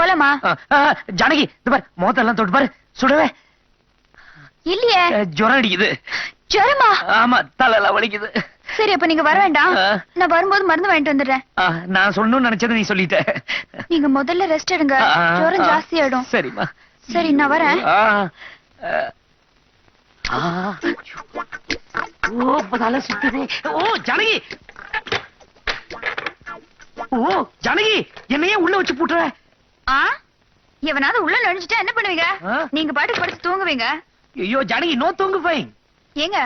போலாமா? ஜானகி பாரு, மோத்தெல்லாம் தொட்டு பாரு, சுடவே இல்லையே. ஜுரம் அடிக்குது. ஜுரமா? ஆமா, தலையெல்லாம் வலிக்குது. சரி, அப்ப நீங்க வர வேண்டாம். நான் வரும்போது மருந்து வாங்கிட்டு வந்துடுறேன். நான் சொல்லணும்னு நினைச்சதை நீ சொல்லிட்ட. நீங்க முதல்ல ரெஸ்ட் எடுங்க, ஜுரம் ஜாஸ்தி ஆயிடும். சரிம்மா. சரி, நான் வரேன். ஜானகி, ஜானகி, என்னையே உள்ள வச்சு பூட்டுற? எவனாவது உள்ள நுழைஞ்சிட்டா என்ன பண்ணுவீங்க? நீங்க பாட்டுக்கு படுத்து தூங்குவீங்க. ஐயோ ஜானகி, நோ தூங்கு பையன். ஏங்க,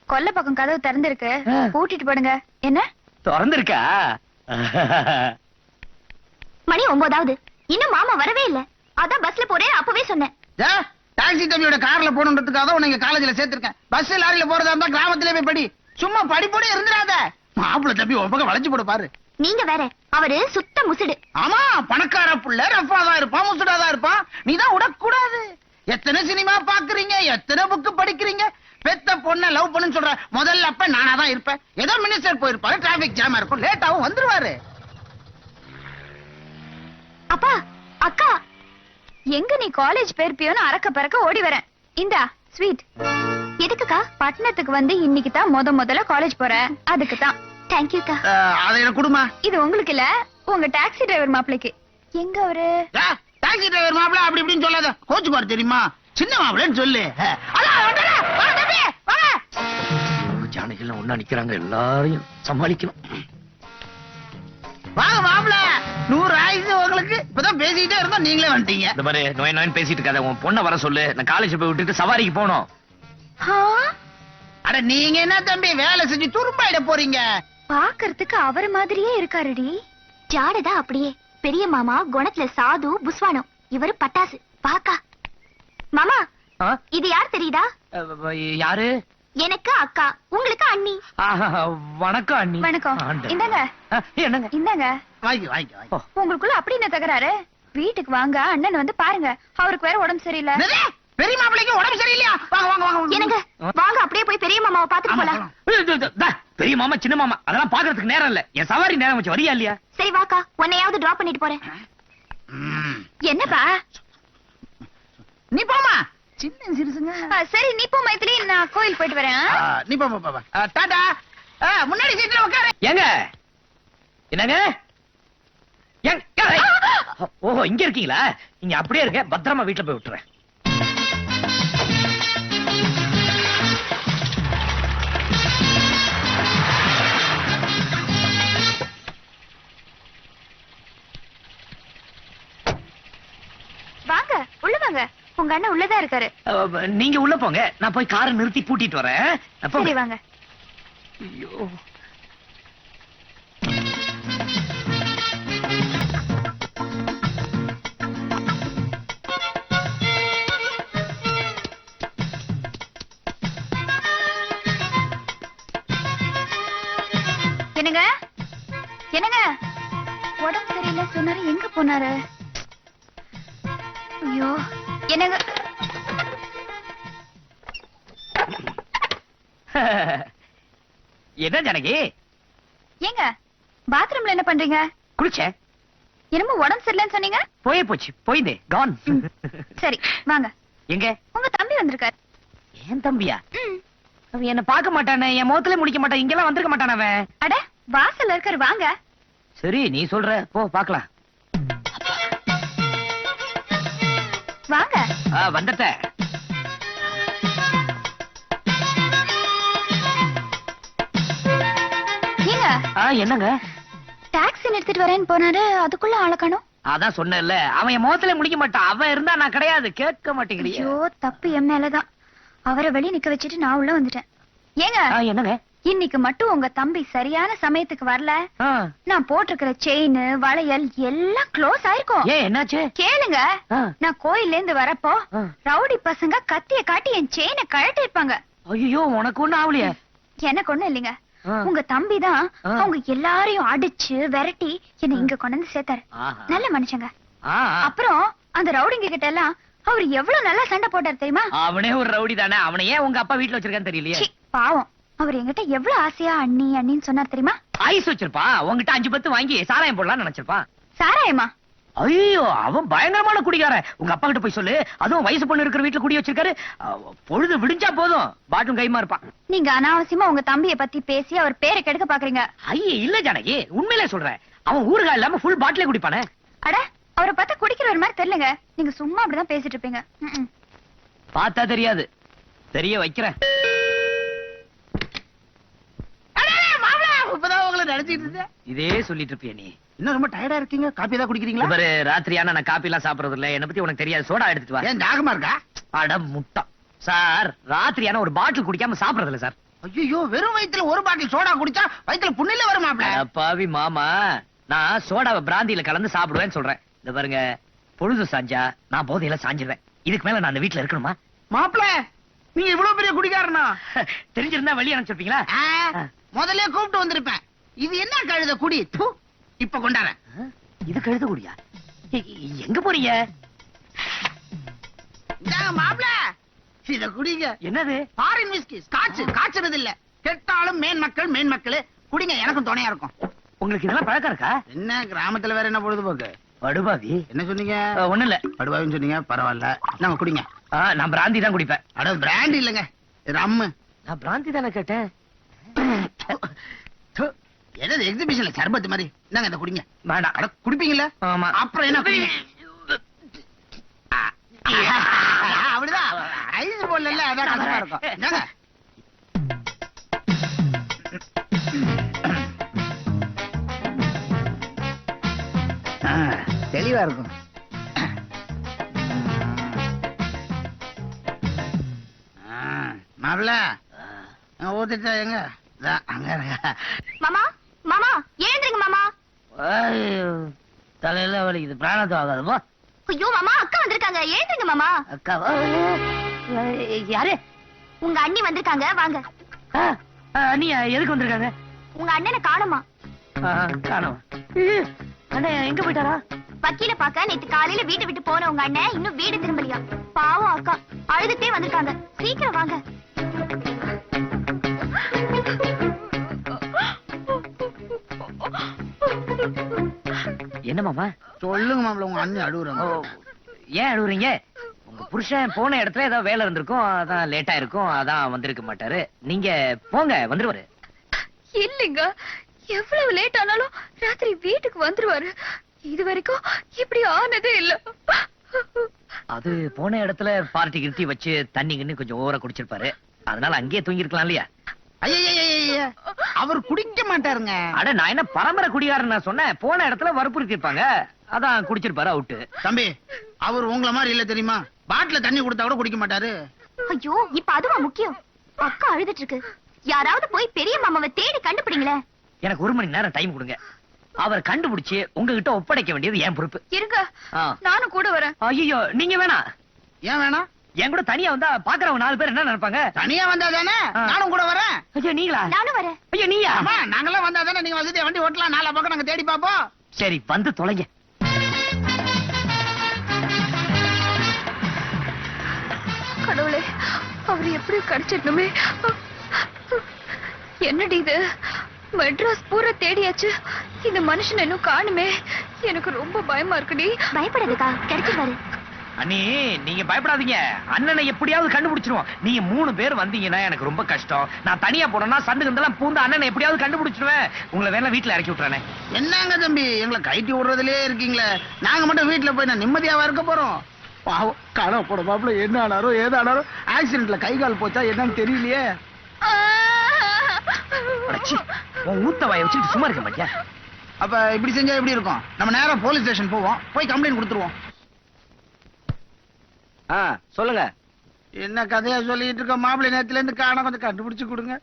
கொல்ல பக்கம் கதவு திறந்திருக்கு, பூட்டிட்டு படுங்க. என்ன திறந்திருக்கா? மணி 9 இன்னும் மாமா வரவே இல்ல. அதான் பஸ்ல போறேன் அப்பவே சொன்னேன். டாக்ஸி தம்பியோட கார்ல போகணுன்றதுக்காக உன்னை காலேஜ்ல சேர்த்திருக்கேன். பஸ் லாரியில போறதா இருந்தா கிராமத்திலே போய் படி. சும்மா படிப்போட இருந்துடாத. மாப்பிள்ள தம்பி உன் பக்கம் வளைச்சு போட பாரு. நீங்க வேற, அவரு சுத்த முசுடு. ஆமா, பணக்கார புள்ள ரஃபாதான் இருப்பான், முசுடாதான் இருப்பான். நீதான் விடக்கூடாது. எத்தனை சினிமா பாக்குறீங்க, எத்தனை புக்கு படிக்கிறீங்க. பெத்த பொண்ண லவ் பண்ணுன்னு சொல்ற முதல்ல அப்ப நானா தான் இருப்பேன். ஏதோ மினிஸ்டர் போயிருப்பாரு, டிராபிக் ஜாமா இருக்கும், லேட்டாவும் வந்துருவாரு. அப்பா, அக்கா, எங்க நீ காலேஜ் போயிருப்பியோன்னு அறக்க பறக்க ஓடி வரேன். இந்தா ஸ்வீட். எதுக்குக்கா? பட்டணத்துக்கு வந்து இன்னைக்கு தான் முதல்ல காலேஜ் போறேன், அதுக்கு தான். தேங்க்யூக்கா. அதை எனக்கு கொடுமா. இது உங்களுக்கு இல்ல, உங்க டாக்ஸி டிரைவர் மாப்பிளைக்கு. எங்க அவரு? டாக்ஸி டிரைவர் மாப்பிள்ள அப்படி இப்படின்னு சொல்லாத, கோச்சுப்பாரு தெரியுமா? சின்ன மாப்பிள்ளன்னு சொல்லு. ஜானகிலாம் ஒண்ணா நிக்கிறாங்க, எல்லாரையும் சமாளிக்கணும். வாங்க மாப்பிள்ள, 100 ஆயுசு உங்களுக்கு. இப்பதான் பேசிக்கிட்டே இருந்தோம், நீங்களே வந்துட்டீங்க. இந்த மாதிரி நோய் நோய் பேசிட்டு இருக்காத, உன் பொண்ணை வர சொல்லு. நான் காலேஜ் போய் விட்டுட்டு சவாரிக்கு போனோம். அட நீங்க என்ன தம்பி வேலை செஞ்சு துரும்பாயிட போறீங்க? பாக்குறதுக்கு அவர் மாதிரியே இருக்காருடி. ஜாடதா அப்படியே. பெரிய மாமா குணத்துல சாது புஸ்வானம், இவரு பட்டாசு பாக்கா. மாமா, இது யார் தெரியுதா? யாரு? எனக்கு அக்கா, உங்களுக்கு அண்ணி. வணக்கம் அண்ணி. வணக்கம். இந்தாங்க. என்னங்க? இந்தாங்க. வாங்கி வாங்கி வாங்கி. உங்களுக்குள்ள அப்படி என்ன தகராறு? வீட்டுக்கு வாங்க, அண்ணன் வந்து பாருங்க. அவருக்கு வேற உடம்பு சரியில்லை. பெரிய மாப்பிள்ளைக்கு உடம்பு சரியில்லையா? வாங்க வாங்க வாங்க. என்னங்க, வாங்க அப்படியே போய் பெரிய மாமாவை பாத்துட்டு போலாம். பெரிய மாமா சின்ன மாமா அதெல்லாம் பாக்குறதுக்கு நேரம் இல்ல. என் சவாரி நேரம் வச்சு வரியா இல்லையா? சரி வாக்கா, உன்னையாவது டிராப் பண்ணிட்டு போறேன். என்னப்பா? நீ போமா, சின்ன சிறுசுங்க. சரி நீ போ மைத்திலி, நான் கோயில் போயிட்டு வரேன். நீ போ போ. டாடா. முன்னாடி சீட்ல உட்காரு. ஏங்க, என்னங்க? ஓஹோ, இங்க இருக்கீங்களா? நீங்க அப்படியே இருக்க, பத்திரமா வீட்டுல போய் விட்டுறேன். வாங்க, உள்ள வாங்க. உங்க அண்ணன் உள்ளதா இருக்காரு. நீங்க உள்ள போங்க, நான் போய் காரை நிறுத்தி பூட்டிட்டு வரேன். சரி வாங்க. ஐயோ, என்னங்க என்னங்க, உடம்பு சரியில்லை சொன்னாரு, எங்க போனாரு? ஐயோ, என்னங்க? என்ன ஜானகி? ஏங்க, பாத்ரூம்ல என்ன பண்றீங்க? குளிச்சேன். என்னமோ உடம்பு சரியில்லைன்னு சொன்னீங்க. போயே போச்சு, போயிதே கான். சரி வாங்க. எங்க? உங்க தம்பி வந்திருக்காரு. ஏன் தம்பியா? அவன் என்ன பார்க்க மாட்டானே, என் முகத்திலே முடிக்க மாட்டான், இங்கெல்லாம் வந்திருக்க மாட்டான் அவன். அட, வாசல்ல இருக்காரு, வாங்க. சரி நீ சொல்ற, போ பாக்கலாம். வாங்க. வந்துட்ட. ஏங்க, என்னங்க? டாக்ஸி நிறுத்திட்டு வரேன்னு போனாரு, அதுக்குள்ள ஆள காணோம். அதான் சொன்னேன்ல, அவன் என் முகத்திலே முடிக்க மாட்டான். அவன் இருந்தா நான் கிடையாது, கேட்க மாட்டேங்கிறீங்க. ஐயோ, தப்பு என் மேலதான். அவரை வெளிய நிக்க வச்சுட்டு நான் உள்ள வந்துட்டேன். ஏங்க, என்னங்க? இன்னைக்கு மட்டும் உங்க தம்பி சரியான சமயத்துக்கு வரல, நான் போட்டிருக்கிற செயின் வளையல் எல்லாம் க்ளோஸ் ஆயிருக்கும். ஏன், என்னாச்சு? கேளுங்க. நான் கோயில்ல இருந்து வரப்போ ரவுடி பசங்க கத்திய காட்டி என் செயினை கழட்டி இருப்பாங்க. ஐயோ, உனக்கு ஒண்ணு ஆவலையே? எனக்கு ஒண்ணு இல்லைங்க. உங்க தம்பி தான் அவங்க எல்லாரையும் அடிச்சு விரட்டி என்ன இங்க கொண்டு வந்து சேர்த்தாரு. நல்ல மனுஷங்க. அப்புறம் அந்த ரவுடிங்க கிட்ட எல்லாம் அவர் எவ்வளவு நல்லா சண்டை போட்டார் தெரியுமா? அவனே ஒரு ரவுடி தானே, அவனை ஏன் உங்க அப்பா வீட்டுல வச்சிருக்கான்னு தெரியலையே. பாவம், அவர் என்கிட்ட எவ்வளவு ஆசையா அண்ணி அண்ணின்னு சொன்னார் தெரியுமா? ஐஸ் வச்சிருப்பா, உங்ககிட்ட 5 10 வாங்கி சாராயம் போடலாம்னு நினைச்சிருப்பான். சாராயமா? ஐயோ அவன் பயங்கரமான குடிகாரன். உங்க அப்பா கிட்ட போய் சொல்லு. அதுவும் வயசு பொண்ணு இருக்கிற வீட்டுல குடி வச்சிருக்காரு. பொழுது விடிஞ்சா போதும் பாட்டும் கைமா இருப்பான். நீங்க அனாவசியமா உங்க தம்பியை பத்தி பேசி அவர் பேரை கெடுக்க பாக்குறீங்க. ஐயே இல்ல ஜானகி, உண்மையிலே சொல்றேன். அவன் ஊறுகாய் இல்லாம ஃபுல் பாட்டிலே குடிப்பானே. அட அவரை பார்த்தா குடிக்கிறவர் மாதிரி தெரியலங்க. நீங்க சும்மா அப்படிதான் பேசிட்டு இருப்பீங்க. ம்ம். பார்த்தா தெரியாது, தெரிய வைக்கிறேன். இப்பதான் உங்களை நினைச்சிட்டு இருந்தேன். இதே சொல்லிட்டு இருப்பிய நீ. இன்னும் ரொம்ப டயர்டா இருக்கீங்க. காப்பி தான் குடிக்கிறீங்களா? இவரு ராத்திரியான நான் காப்பி எல்லாம் சாப்பிடறது இல்ல. என்ன பத்தி உனக்கு தெரியாது. சோடா எடுத்துட்டு வா. ஏன் தாகமா இருக்கா? அட முட்டா சார், ராத்திரியான ஒரு பாட்டில் குடிக்காம சாப்பிடறது இல்ல சார். ஐயோ, வெறும் வயித்துல ஒரு பாட்டில் சோடா குடிச்சா வயித்துல புண்ணில வருமாப்ல. அட பாவி மாமா, நான் சோடாவை பிராந்தியில கலந்து சாப்பிடுவேன்னு சொல்றேன். இந்த பாருங்க, பொழுது சாஞ்சா நான் போதையில சாஞ்சிருவேன். இதுக்கு மேல நான் அந்த வீட்டுல இருக்கணுமா? மாப்ள, நீங்க இவ்வளவு பெரிய குடிகாரனா? தெரிஞ்சிருந்தா வழி அனுப்பிச்சிருப்பீங்களா? முதல்ல கூப்பிட்டு வந்திருப்பேன். இது என்ன கழுத குடி? ப்பு, இப்ப கொண்டாறேன். இது கழுத குடியா? எங்க போறீங்க? இந்தாங்க மாப்ள, இத குடிங்க. என்னது? Foreign whisky, Scotch. காய்ச்சறது இல்ல. கெட்டாலும் மேன் மக்கள் குடிங்க, எனக்கும் துணையா இருக்கும். உங்களுக்கு இதெல்லாம் பழக்கம் இருக்கா? என்ன கிராமத்துல வேற என்ன பொழுதுபோக்கு? படுபாவி. என்ன சொன்னீங்க? ஒண்ணு இல்ல. படுவாவின்னு சொன்னீங்க, பரவாயில்ல. நாங்க குடிங்க. நான் பிராந்தி தான் குடிப்பேன். அட பிராண்ட் இல்லங்க, ரம்மு. நான் பிராந்தி தானே கேட்டேன். என்னது எக்ஸிபிஷன்ல சர்பத் மாதிரி? என்னங்க இந்த குடிங்க. வேண்டாம். அட குடிப்பீங்களா? ஆமா. அப்புறம் என்ன குடிங்க. அப்படிதான் ஐஸ் போடல, அதான் கஷ்டமா இருக்கும். என்னங்க? தெளிவா இருக்கும். மாப்பிள்ள ஊத்திட்டா எங்க? அங்க இருக்க. மாமா மாமா ஏந்திரிங்க மாமா. தலையில வலிக்குது, பிராணத்தை ஆகாதுப்பா. ஐயோ மாமா, அக்கா வந்திருக்காங்க. ஏந்திரிங்க மாமா. அக்கா யாரு? உங்க அண்ணி வந்திருக்காங்க, வாங்க. அண்ணியா எதுக்கு வந்திருக்காங்க? உங்க அண்ணனை காணுமா? காணோம். அண்ணன் எங்க போயிட்டாரா? வக்கீல பாக்க நேத்து காலையில வீட்டை விட்டு போன உங்க அண்ணன் இன்னும் வீடு திரும்பலையா. பாவம் அக்கா அழுதுட்டே வந்திருக்காங்க. சீக்கிரம் வாங்க. என்ன மாமா? சொல்லுங்க மாப்பிள்ள, உங்க அண்ணி அழுகுறாங்க. ஏன் அழுகுறீங்க? உங்க புருஷன் போன இடத்துல ஏதோ வேலை இருந்திருக்கும், அதான் லேட்டா இருக்கும், அதான் வந்திருக்க மாட்டாரு. நீங்க போங்க, வந்துருவாரு. இல்லைங்க, எவ்வளவு லேட் ஆனாலும் ராத்திரி வீட்டுக்கு வந்துருவாரு. இது வரைக்கும் இப்படி ஆனதே இல்ல. அது போன இடத்துல பார்ட்டி கிருத்தி வச்சு தண்ணி கிண்ணி கொஞ்சம் ஓவரா குடிச்சிருப்பாரு. அதனால அங்கேயே தூங்கி இருக்கலாம் இல்லையா? ஐய, அவர் குடிக்க மாட்டாருங்க. அட நான் என்ன பரம்பரை குடிகாரன் நான் சொன்னேன். போன இடத்துல வற்புறுத்தி இருப்பாங்க, அதான் குடிச்சிருப்பாரு அவுட்டு. தம்பி, அவர் உங்கள மாதிரி இல்ல தெரியுமா? பாட்டில தண்ணி கொடுத்தா கூட குடிக்க மாட்டாரு. ஐயோ, இப்ப அதுவா முக்கியம்? அக்கா அழுதுட்டு இருக்கு. யாராவது போய் பெரிய மாமாவை தேடி கண்டுபிடிங்களே. எனக்கு 1 மணி நேரம் டைம் கொடுங்க. அவர் கண்டுபிடிச்சு உங்ககிட்ட ஒப்படைக்க வேண்டியது என் பொறுப்பு. இருங்க, நானும் கூட வரேன். ஐயோ நீங்க வேணாம். ஏன் வேணாம்? என் கூட தனியா வந்தா பாக்குறவங்க 4 பேர் என்ன நினைப்பாங்க? தனியா வந்தா தானே நானும் கூட வரேன். ஐயோ நீங்களா? நானும் வரேன். ஐயோ நீயா? ஆமா, நாங்கெல்லாம் வந்தா தானே நீங்க வசதியா வண்டி ஓட்டலாம். 4 பக்கம் நாங்க தேடி பாப்போம். சரி வந்து தொலைங்க. கடவுளே, அவர் எப்படி கிடைச்சிடணுமே. என்னடி இது? மெட்ராஸ் பூரா தேடியாச்சு, இந்த மனுஷன் இன்னும் காணுமே. எனக்கு ரொம்ப பயமா இருக்குடி. பயப்படாதக்கா, கிடைச்சிருவாரு. அண்ணி நீங்க பயப்படாதீங்க, அண்ணனை எப்படியாவது கண்டுபிடிச்சிருவோம். நீங்க 3 பேர் வந்தீங்கன்னா எனக்கு ரொம்ப கஷ்டம். நான் தனியா போனேன்னா சந்து கந்தெல்லாம் பூந்து அண்ணனை எப்படியாவது கண்டுபிடிச்சிருவேன். உங்களை வேணா வீட்டுல இறக்கி விட்டுறானே. என்னங்க தம்பி, எங்களை கைட்டி விடுறதுலயே இருக்கீங்களே. நாங்க மட்டும் வீட்டுல போய் நான் நிம்மதியாவா இருக்க போறோம்? பாவம், காண போட பாப்புல என்ன ஆனாரோ ஏதானாரோ, ஆக்சிடென்ட்ல கை கால் போச்சா என்னன்னு தெரியலையே. அடச்சி, உன் ஊத்த வாயை வச்சுட்டு சும்மா இருக்க மாட்டியா? அப்ப இப்படி செஞ்சா எப்படி இருக்கும்? நம்ம நேரா போலீஸ் ஸ்டேஷன் போவோம், போய் கம்ப்ளைண்ட் கொடுத்துருவோம். சொல்லுங்க. என்ன கதையா சொல்லிட்டு இருக்க மாப்பிள்ளை? நேரத்துல இருந்து காண கொஞ்சம் கண்டுபிடிச்சு கொடுங்க.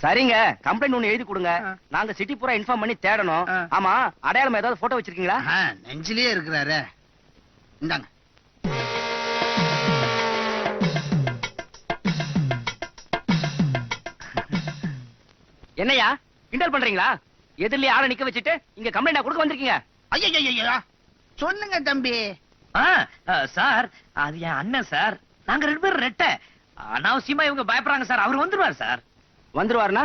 சரிங்க, கம்ப்ளைண்ட் ஒண்ணு எழுதி கொடுங்க. நாங்க சிட்டி பூரா இன்ஃபார்ம் பண்ணி தேடணும். ஆமா, அடையாளம் ஏதாவது போட்டோ வச்சிருக்கீங்களா? நெஞ்சிலேயே இருக்கிறாரு. இந்தாங்க. என்னையா கிண்டல் பண்றீங்களா? எதிரிலே ஆளை நிக்க வச்சுட்டு இங்க கம்ப்ளைண்ட் கொடுக்க வந்திருக்கீங்க? ஐயா, சொல்லுங்க தம்பி. சார், அது என் அண்ணன் சார். நாங்க 2 பேரும் ரெட்ட. அனாவசியமா இவங்க பயப்படுறாங்க சார். அவர் வந்துருவார் சார். வந்துருவாருனா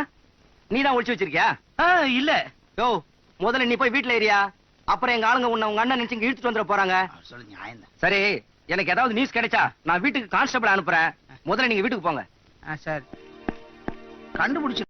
நீ தான் ஒளிச்சு வச்சிருக்கியா? இல்ல. யோ, முதல்ல நீ போய் வீட்டுல ஏரியா. அப்புறம் எங்க ஆளுங்க உன்னை உங்க அண்ணன் நினைச்சு இங்க இழுத்துட்டு வந்துட போறாங்க. சொல்லு நியாயம் தான். சரி, எனக்கு ஏதாவது நியூஸ் கிடைச்சா நான் வீட்டுக்கு கான்ஸ்டபிள் அனுப்புறேன். முதல்ல நீங்க வீட்டுக்கு போங்க. சரி, கண்டுபிடிச்சு